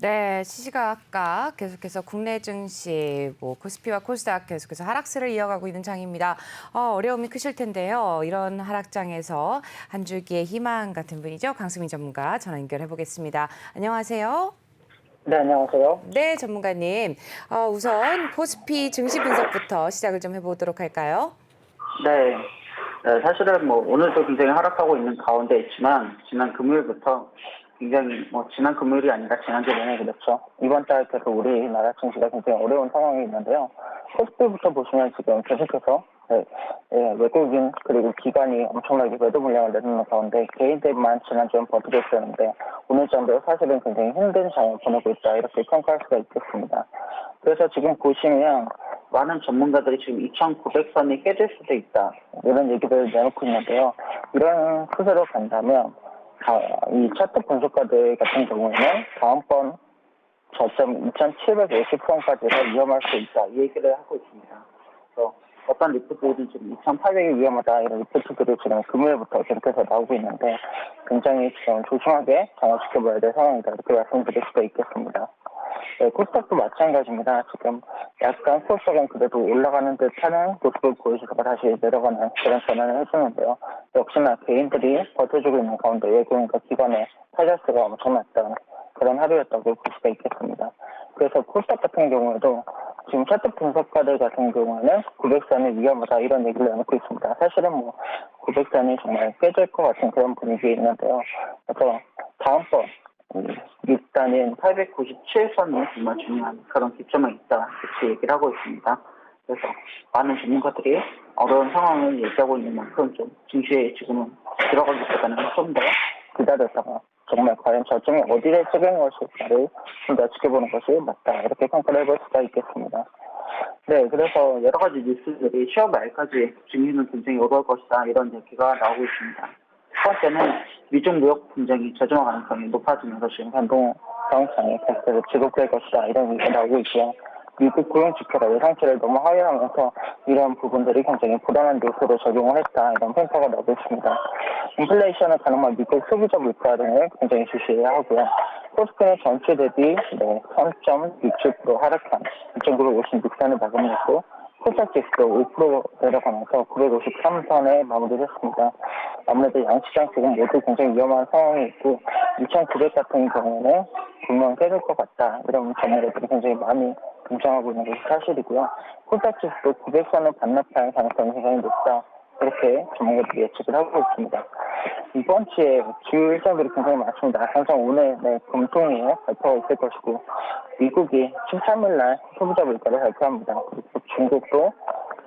네, 시시각각 계속해서 국내 증시, 코스피와 코스닥 계속해서 하락세를 이어가고 있는 장입니다. 어려움이 크실 텐데요. 이런 하락장에서 한 줄기의 희망 같은 분이죠. 강수민 전문가 전화 연결해 보겠습니다. 안녕하세요. 네, 안녕하세요. 네, 전문가님. 우선 코스피 증시 분석부터 시작을 좀 해보도록 할까요? 네. 네, 사실은 오늘도 굉장히 하락하고 있는 가운데 있지만 지난 금요일부터 굉장히 지난 금요일이 아니라 지난주 내내 그렇죠. 이번 달 계속 우리나라 증시가 굉장히 어려운 상황이 있는데요. 코스피부터 보시면 지금 계속해서 외국인 그리고 기관이 엄청나게 매도 물량을 내놓는 가운데 개인들만 지난주엔 버티고 있었는데 오늘 정도 사실은 굉장히 힘든 장을 보내고 있다 이렇게 평가할 수가 있겠습니다. 그래서 지금 보시면 많은 전문가들이 지금 2,900선이 깨질 수도 있다 이런 얘기를 내놓고 있는데요. 이런 추세로 간다면 이 차트 분석가들 같은 경우에는 다음번 저점 2,750선까지가 위험할 수 있다 이 얘기를 하고 있습니다. 그래서 어떤 리포트들이 지금 2,800이 위험하다 이런 리포트들이 지금 금요일부터 계속해서 나오고 있는데 굉장히 지금 조심하게 지켜봐야 될 상황이다 이렇게 말씀드릴 수가 있겠습니다. 네, 코스닥도 마찬가지입니다. 지금 약간 코스닥은 그래도 올라가는 듯하는 모습을 보여주다가 다시 내려가는 그런 전환을 해주는데요. 역시나 개인들이 버텨주고 있는 가운데 외국인과 기관의 타격수가 엄청났던 그런 하루였다고 볼 수가 있겠습니다. 그래서 코스닥 같은 경우에도 지금 차트 분석가들 같은 경우에는 900선이 위험하다 이런 얘기를 내놓고 있습니다. 사실은 900선이 정말 깨질 것 같은 그런 분위기에 있는데요. 그래서 다음번 6단인 897선이 정말 중요한 그런 기점에 있다 이렇게 얘기를 하고 있습니다. 그래서 많은 전문가들이 어려운 상황을 얘기하고 있는 만큼 좀 증시에 지금은 들어가기보다는 좀 더 기다렸다가 정말 과연 저점이 어디를 찍은 것일까를 좀 더 지켜보는 것이 맞다 이렇게 평가를 해볼 수가 있겠습니다. 네, 그래서 여러 가지 뉴스들이 10월 말까지 증시는 굉장히 어려울 것이다 이런 얘기가 나오고 있습니다. 첫 번째는 미중 무역 분쟁이 재점화 가능성이 높아지면서 지금 변동 상황상에 계속해서 지속될 것이다 이런 얘기가 나오고 있고요. 미국 고용 지표가 예상치를 너무 하회하면서 이런 부분들이 굉장히 불안한 요소로 작용을 했다 이런 평가가 나오고 있습니다. 인플레이션은 가능한 미국 소비자 물가 등을 굉장히 주시해야 하고요. 코스피는 전체 대비 3.67% 하락한 2,956선을 마감했고 코스닥 지수도 5% 내려가면서 953선에 마무리했습니다. 아무래도 양시장 지금 모두 굉장히 위험한 상황이 있고 2,900 같은 경우는 분명 깨질 것 같다 이런 전문가들이 굉장히 많이 등장하고 있는 것이 사실이고요. 코스닥 지수도 900선을 반납할 가능성이 굉장히 높다 이렇게 전문가들이 예측을 하고 있습니다. 이번 주에 주요 일정들이 굉장히 많습니다. 당장 오늘 금통위에 발표가 있을 것이고 미국이 13일날 소비자 물가를 발표합니다. 그리고 중국도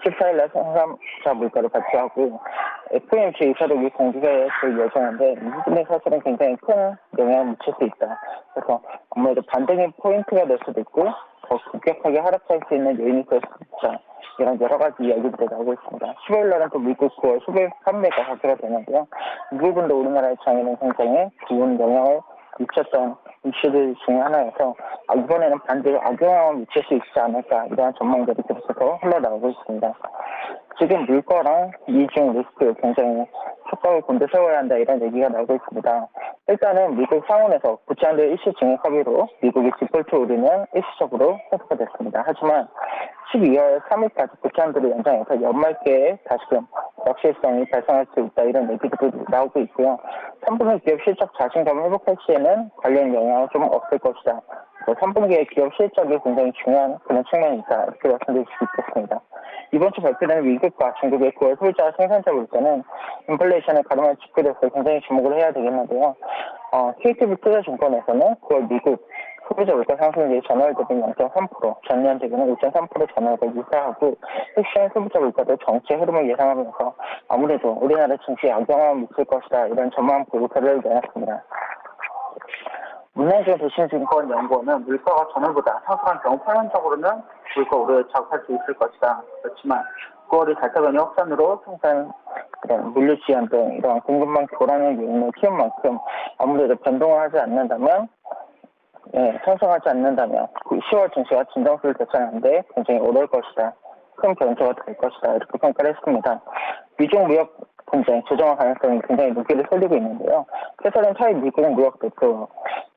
14일날 생산자 물가를 발표하고 FOMC 의사록이 공개될 예정인데 이 부분이 사실은 굉장히 큰 영향을 미칠 수 있다. 그래서 아무래도 반등의 포인트가 될 수도 있고 더 급격하게 하락할 수 있는 요인이 될 수도 있다. 이런 여러 가지 이야기들이 나오고 있습니다. 15일 날은 또 미국 9월 수배 판매가 발표가 되는데요. 이 부분도 우리나라의 장에는 굉장히 좋은 영향을 미쳤던 이슈들 중에 하나여서 이번에는 반대로 악영향을 미칠 수 있지 않을까 이러한 전망들이 계속해서 흘러나오고 있습니다. 지금 물가랑 미중 리스크 굉장히 촉각을 곤두 세워야 한다 이런 얘기가 나오고 있습니다. 일단은 미국 상원에서 부채한대 일시 증액 합의로 미국이 디폴트 우려는 일시적으로 해소가 됐습니다. 하지만 12월 3일까지 부채한대를 연장해서 연말께에 다시금 역실성이 발생할 수 있다 이런 얘기들이 나오고 있고요. 3분기 기업 실적 자신감을 회복할 시에는 관련 영향은 좀 없을 것이다. 3분기의 기업 실적이 굉장히 중요한 그런 측면이 있다 이렇게 말씀드릴 수 있겠습니다. 이번 주 발표되는 미국과 중국의 9월 소비자 생산자 물가는 인플레이션을 가늠할 지표로서 굉장히 주목을 해야 되겠는데요. KTB 투자증권에서는 9월 미국 소비자 물가 상승률이 전월 대비 0.3%, 전년 대비는 5.3% 전월과 유사하고 핵심 소비자 물가도 정체 흐름을 예상하면서 아무래도 우리나라 증시에 악영향을 미칠 것이다 이런 전망 보고서를 내놨습니다. 문화재 대신증권연구원은 물가가 전월보다 상승한 경우 표면적으로는 물가 우려를 자극할 수 있을 것이다. 그렇지만 9월이 달타변이 확산으로 생산 물류 지연 등 이런 공급망 교란의 요인을 키운 만큼 아무래도 변동을 하지 않는다면 상승하지 않는다면 10월 증시가 진정세를 되찾는데 굉장히 어려울 것이다. 큰 변수가 될 것이다. 이렇게 평가를 했습니다. 미중 무역 굉장히 조정할 가능성이 굉장히 높게를 쏠리고 있는데요. 최선은 차이 미국 무역 대표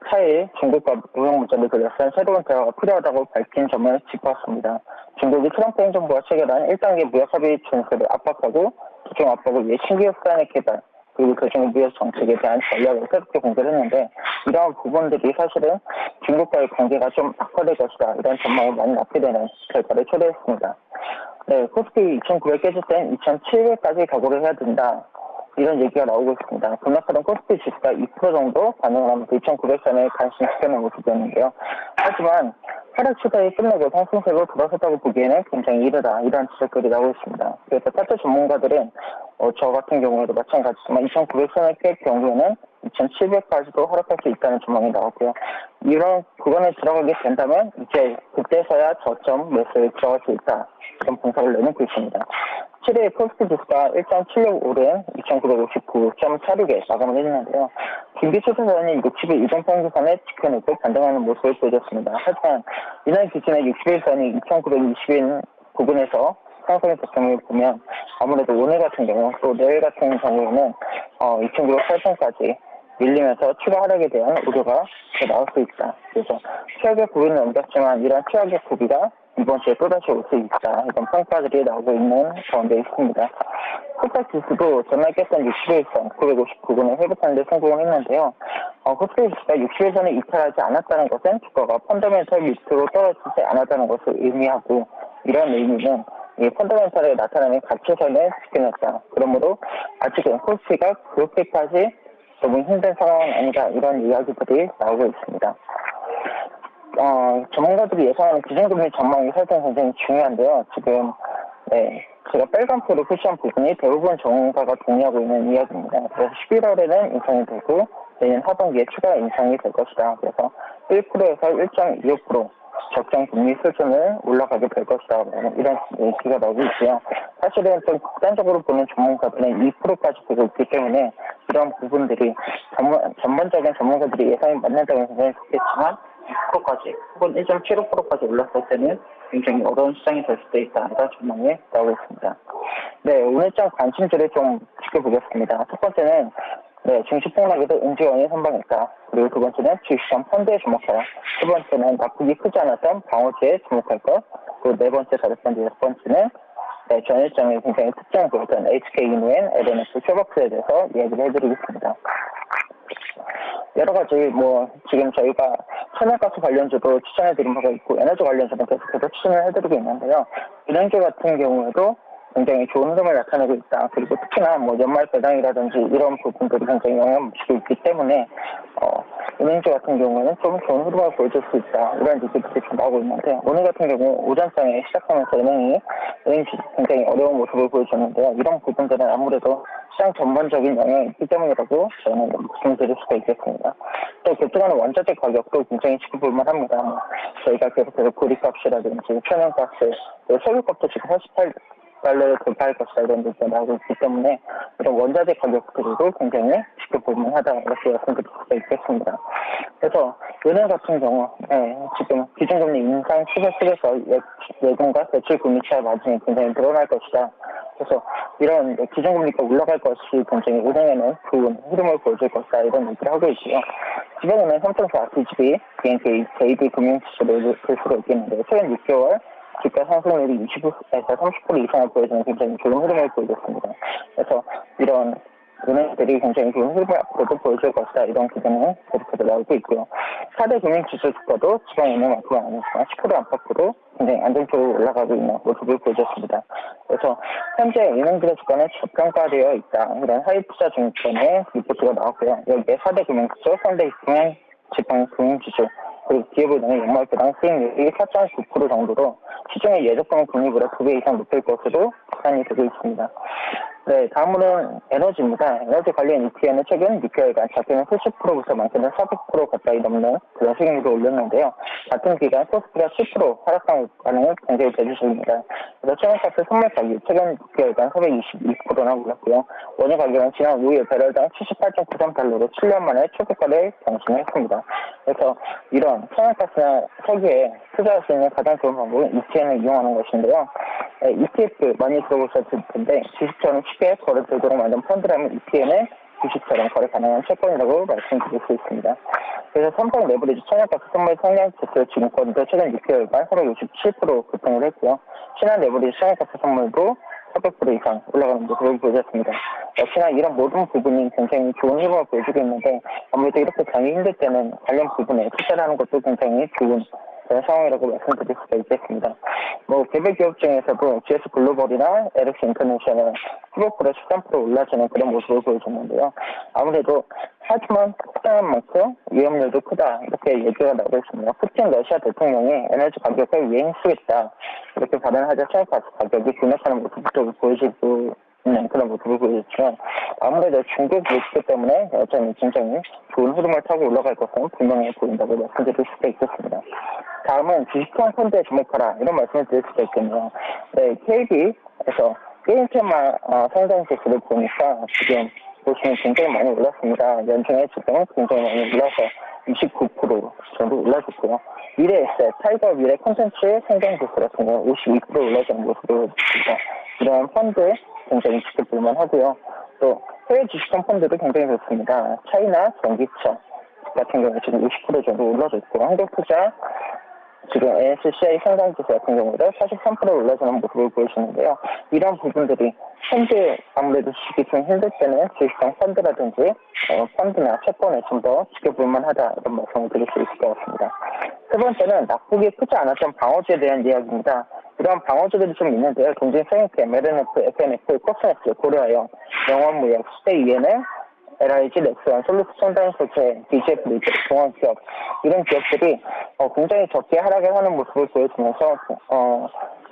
차이 중국과 무역 문제를 둘러싼 새로운 대화가 필요하다고 밝힌 점을 짚었습니다. 중국이 트럼프 행정부가 체결한 1단계 무역 합의 준수를 압박하고 기존 압박을 위해 신규 수단의 개발 그리고 그중의 무역 정책에 대한 전략을 새롭게 공개를 했는데 이러한 부분들이 사실은 중국과의 관계가 좀 악화될 것이다. 이런 전망을 많이 낳게 되는 결과를 초래했습니다. 네, 코스피 2,900 깨질 땐 2,700까지 각오를 해야 된다. 이런 얘기가 나오고 있습니다. 급락하던 코스피 지수가 2% 정도 반응을 하면서 2,900선에 간신시켜낸 모습이었는데요. 하지만 하락 추세가 끝나고 상승세로 돌아섰다고 보기에는 굉장히 이르다. 이런 지적들이 나오고 있습니다. 그래서 차트 전문가들은 저 같은 경우에도 마찬가지지만 2,900선을 깰 경우에는 2,700까지도 하락할 수 있다는 전망이 나왔고요. 이런 구간에 들어가게 된다면 이제 그때서야 저점 매수에 들어갈 수 있다. 이런 분석을 내놓고 있습니다. 7일 코스피 지수가 1.76 오른 2,959.46에 마감을 했는데요. 김비 추세선이 60일 이동평균선에 지켜내고 반등하는 모습을 보여줬습니다. 하지만 이날 기준에 60일선이 2,920일 부근에서 상승의 특성을 보면 아무래도 오늘 같은 경우 또 내일 같은 경우에는 2,908선까지 밀리면서 추가 하락에 대한 우려가 나올 수 있다. 그래서 최악의 고비는 넘겼지만 이런 최악의 고비가 이번 주에 또다시 올 수 있다. 이런 평가들이 나오고 있는 가운데 있습니다. 코스닥 지수도 전날 깼던 61선 959분을 회복하는 데 성공을 했는데요. 코스닥 지수가 61선을 이탈하지 않았다는 것은 주가가 펀더멘털 밑으로 떨어지지 않았다는 것을 의미하고 이런 의미는 이 펀더멘털에 나타나는 가치선을 지켜냈다. 그러므로 아직은 코스피가 그렇게까지 너무 힘든 상황은 아니다. 이런 이야기들이 나오고 있습니다. 전문가들이 예상하는 기준금리 전망이 사실 굉장히 중요한데요. 지금, 제가 빨간표로 표시한 부분이 대부분 전문가가 동의하고 있는 이야기입니다. 그래서 11월에는 인상이 되고, 내년 하반기에 추가 인상이 될 것이다. 그래서 1%에서 1.25% 적정 금리 수준을 올라가게 될 것이다. 이런 얘기가 나오고 있고요. 사실은 좀 극단적으로 보는 전문가들은 2%까지 보고 있기 때문에 이런 부분들이 전반적인 전문가들이 예상이 맞는다고 굉장히 좋겠지만 2%까지 혹은 1.75%까지 올랐을 때는 굉장히 어려운 시장이 될 수도 있다. 이런 전망이 나오고 있습니다. 네, 오늘장 관심주를 좀 지켜보겠습니다. 첫 번째는 증시 폭락에도 은지원이 선방했다. 그리고 두 번째는 주식시장 펀드에 주목하라. 세 번째는 낙폭이 크지 않았던 방어주에 주목할 것. 그리고 네 번째, 다섯 번째, 여섯 번째는 전일장에 굉장히 특징을 보였던 HK이노엔, LNF, 쇼박스에 대해서 이야기를 해드리겠습니다. 여러 가지 지금 저희가 천연가스 관련주도 추천해드린 바가 있고 에너지 관련주도 계속해서 추천을 해드리고 있는데요. 은행주 같은 경우에도 굉장히 좋은 흐름을 나타내고 있다. 그리고 특히나 연말 배당이라든지 이런 부분들이 굉장히 영향을 미치고 있기 때문에 은행주 같은 경우에는 좀 좋은 흐름을 보여줄 수 있다. 이런 얘기들이 좀 나오고 있는데 오늘 같은 경우 오전장에 시작하면서 은행이 굉장히 어려운 모습을 보여줬는데요. 이런 부분들은 아무래도 시장 전반적인 영향이 있기 때문이라고 저는 말씀드릴 수가 있겠습니다. 또 급등하는 원자재 가격도 굉장히 지켜볼만 합니다. 저희가 계속해서 보리값이라든지 천연가스, 석유값도 지금 48달러를 돌파할 것이다 이런 얘기가 나오고 있기 때문에 이런 원자재 가격들도 굉장히 지켜볼만 하다 이렇게 말씀드릴 수가 있겠습니다. 그래서 은행 같은 경우 지금 기준금리 인상 추세 속에서 예금과 대출 금리 차이 마진이 굉장히 늘어날 것이다. 그래서 이런 기준금리가 올라갈 것이 굉장히 은행에는 좋은 흐름을 보여줄 것이다 이런 얘기를 하고 있고요. 지방은행 3.4 DGB, BNK, JB 금융지수를 볼 수가 있겠는데 최근 6개월 주가 상승률이 20에서 30% 이상을 보여주는 굉장히 좋은 흐름을 보여줬습니다. 그래서 이런 은행들이 굉장히 좋은 흐름을 앞으로도 보여줄 것이다. 이런 기대는 계속해서 나오고 있고요. 4대 금융지수 주가도 지방은행만큼은 아니지만 10% 안팎으로 굉장히 안정적으로 올라가고 있는 모습을 보여줬습니다. 그래서 현재 은행들의 주가는 저평가되어 있다. 이런 하이투자 증권의 리포트가 나왔고요. 여기에 4대 금융지수, 3대 지방금융지수, 그리고 기업은행의 연말배당 수익률이 4.9% 정도로 시중의 예적금 금리보다 2배 이상 높을 것으로 계산이 되고 있습니다. 네, 다음으로는 에너지입니다. 에너지 관련 ETN은 최근 6개월간 작게는 70%부터 많게는 400% 가까이 넘는 그런 수익률을 올렸는데요. 같은 기간 코스피가 7% 하락한 반응은 굉장히 대주적입니다. 그래서 천연가스 선물 가격 최근 6개월간 422%나 올랐고요. 원유 가격은 지난 5일 배럴당 78.93달러로 7년 만에 최고가를 경신했습니다. 그래서 이런 천연가스나 석유에 투자할 수 있는 가장 좋은 방법은 ETN을 이용하는 것인데요. ETF 많이 들어보셨을 텐데 주식처럼 쉽게 거래되도록 만든 펀드라면 ETN은 주식처럼 거래 가능한 채권이라고 말씀드릴 수 있습니다. 그래서 삼성 레버리지 청약과 선물 상량 지수 증권도 최근 6개월간 서로 57% 급등을 했고요. 신한 레버리지 청약과 선물도 400% 이상 올라가는 모습을 보여줬습니다. 역시나 이런 모든 부분이 굉장히 좋은 흐름을 보여주고 있는데 아무래도 이렇게 장이 힘들 때는 관련 부분에 투자를 하는 것도 굉장히 좋은 그런 상황이라고 말씀드릴 수가 있겠습니다. 개별 기업 중에서도 GS 글로벌이나 LX 인터내셔널 15%, 13% 올라지는 그런 모습을 보여줬는데요. 아무래도 하지만 폭등한 만큼 위험률도 크다 이렇게 얘기가 나오고 있습니다. 푸틴 러시아 대통령이 에너지 가격을 유행시키겠다 이렇게 발언하자 청약가스 가격이 급락하는 모습도 보여지고 있는 그런 모습을 보여줬지만 아무래도 중국 리스크 때문에 여전히 굉장히 좋은 흐름을 타고 올라갈 것은 분명해 보인다고 말씀드릴 수가 있겠습니다. 다음은 주식형 펀드에 주목하라 이런 말씀을 드릴 수가 있겠네요. 네, KB에서 게임 테마 상장 지수를 보니까 지금 보시면 굉장히 많이 올랐습니다. 연중에 지금 굉장히 많이 올라서 29% 정도 올라졌고요. 미래에셋, 타이거 미래 콘텐츠 상장 지수 같은 경우 52% 올라가는 모습을 보여줍니다. 이러한 펀드 굉장히 지켜볼만 하고요. 또 해외 주식형 펀드도 굉장히 좋습니다. 차이나 전기차 같은 경우 지금 50% 정도 올라졌고 한국투자 지금 NSCI 상장지수 같은 경우도 43% 올라서는 모습을 보여주는데요. 이런 부분들이 현재 아무래도 주식이 좀 힘들 때는 주식형 펀드라든지 펀드나 채권에 좀 더 지켜볼만 하다 이런 말씀을 드릴 수 있을 것 같습니다. 세 번째는 낙폭이 크지 않았던 방어주에 대한 이야기입니다. 이런 방어주들이 좀 있는데요. 경쟁성 있게 MLNF, FNF, 코스메스, 고려아연, 영원무역, 수대이에는 LIG, 넥스원, 솔루스 첨단소재, DGF 리즈, 공항기업 이런 기업들이 굉장히 적게 하락을 하는 모습을 보여주면서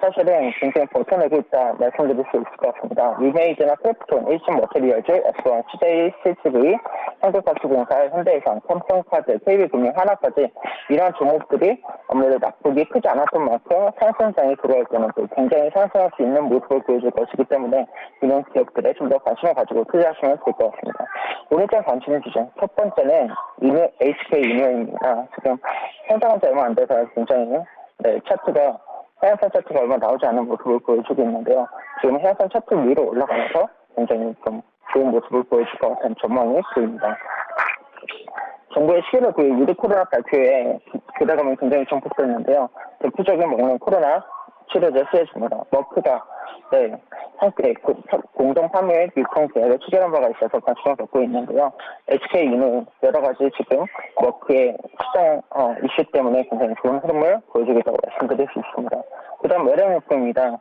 사실은 굉장히 버텨내고 있다 말씀드릴 수 있을 것 같습니다. 위메이드나 크래프톤, 일신머테리얼즈, S1, CJ, CCV, 한국가스공사, 현대해상, 삼성카드, KB금융, 하나까지 이러한 종목들이 아무래도 낙폭이 크지 않았던 만큼 상승장이 들어올 때는 또 굉장히 상승할 수 있는 모습을 보여줄 것이기 때문에 이런 기업들에 좀 더 관심을 가지고 투자하시면 될 것 같습니다. 오늘장 관심 주제 첫 번째는 HK 이노입니다. 지금 상장한 지 얼마 안 돼서 굉장히 차트가 하향선 차트가 얼마 나오지 않은 모습을 보여주고 있는데요. 지금 하향선 차트 위로 올라가면서 굉장히 좀 좋은 모습을 보여줄 것 같은 전망이 보입니다. 정부의 11월 9일 위드 코로나 발표에 기대감이 굉장히 증폭됐는데요. 대표적인 먹는 코로나 치료제 시에줍니다. 머크가 함께 공동 판매 유통 계약을 체결한 바가 있어서 관심을 갖고 있는데요. HK 이노 여러 가지 지금 머크의 시장 이슈 때문에 굉장히 좋은 흐름을 보여주고 있다고 말씀드릴 수 있습니다. 그 다음 LMF입니다.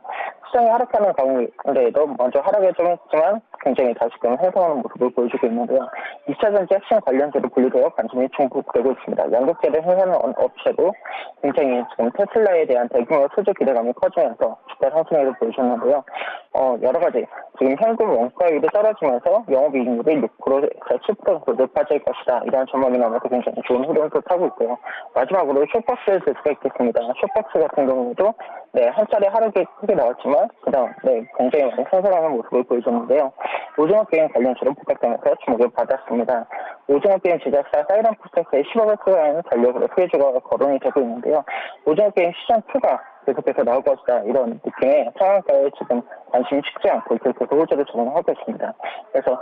시장이 하락하는 가운데에도 먼저 하락을 좀 했지만 굉장히 다시금 회복하는 모습을 보여주고 있는데요. 2차전지 핵심 관련주로 분류되어 관심이 충족되고 있습니다. 양극재를 생산하는 업체도 굉장히 지금 테슬라에 대한 대규모 수주 기대감이 커지면서 주가 상승률을 보여줬는데요. 여러 가지 지금 현금 원가율이 떨어지면서 영업이익률이 6%에서 7% 높아질 것이다. 이러한 전망이 나오면서 굉장히 좋은 흐름을 타고 있고요. 마지막으로 쇼박스를 들 수가 있겠습니다. 쇼박스 같은 경우도 한 차례 하락이 크게 나왔지만 그다음 굉장히 많이 상승하는 모습을 보여줬는데요. 오징어 게임 관련주로 부각되면서 주목을 받았습니다. 오징어 게임 제작사 사이런푸스의 10억을 투자하는 전력으로 수혜주가 거론이 되고 있는데요. 오징어 게임 시즌 2가 계속해서 나올 것이다 이런 느낌의 상한가에 지금 관심이 식지 않고 계속해서 호재를 적용하고 있습니다. 그래서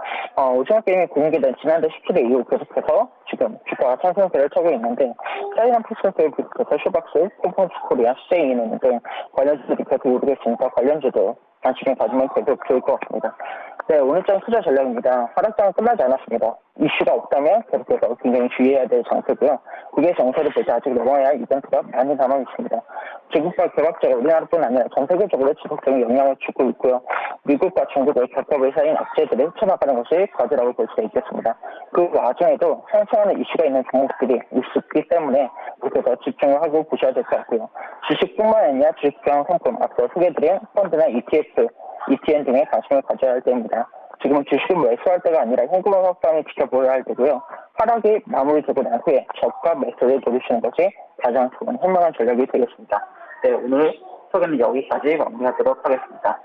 오징어 게임이 공개된 지난달 17일 이후 계속해서 지금 주가 상승세를 타고 있는데 사이런푸스를 비롯해서 쇼박스, 콤폰스 코리아, CJ이는 등 관련주들이 계속 오르고 있으니까 관련주도 관심을 가지면 계속 좋을 것 같습니다. 오늘장 투자 전략입니다. 하락장은 끝나지 않았습니다. 이슈가 없다면 계속해서 굉장히 주의해야 될 정세고요. 국외 정세를 볼 때 아직 넘어야 할 이벤트가 많이 남아 있습니다. 중국과 개박제가 우리나라뿐 아니라 전 세계적으로 지속적인 영향을 주고 있고요. 미국과 중국의 겹겹을 쌓인 악재들을 헤쳐나가는 것이 과제라고 볼 수 있겠습니다. 그 와중에도 상승하는 이슈가 있는 종목들이 있기 때문에 이렇게 더 집중을 하고 보셔야 될 것 같고요. 주식뿐만 아니라 주식형 상품, 앞서 소개해드린 펀드나 ETF, ETN 등에 관심을 가져야 할 때입니다. 지금은 주식을 매수할 때가 아니라 현금화 확보함을 지켜보아야 할 때고요. 하락이 마무리되고 난 후에 저가 매수를 노리시는 것이 가장 좋은 현명한 전략이 되겠습니다. 오늘 소개는 여기까지 마무리하도록 하겠습니다.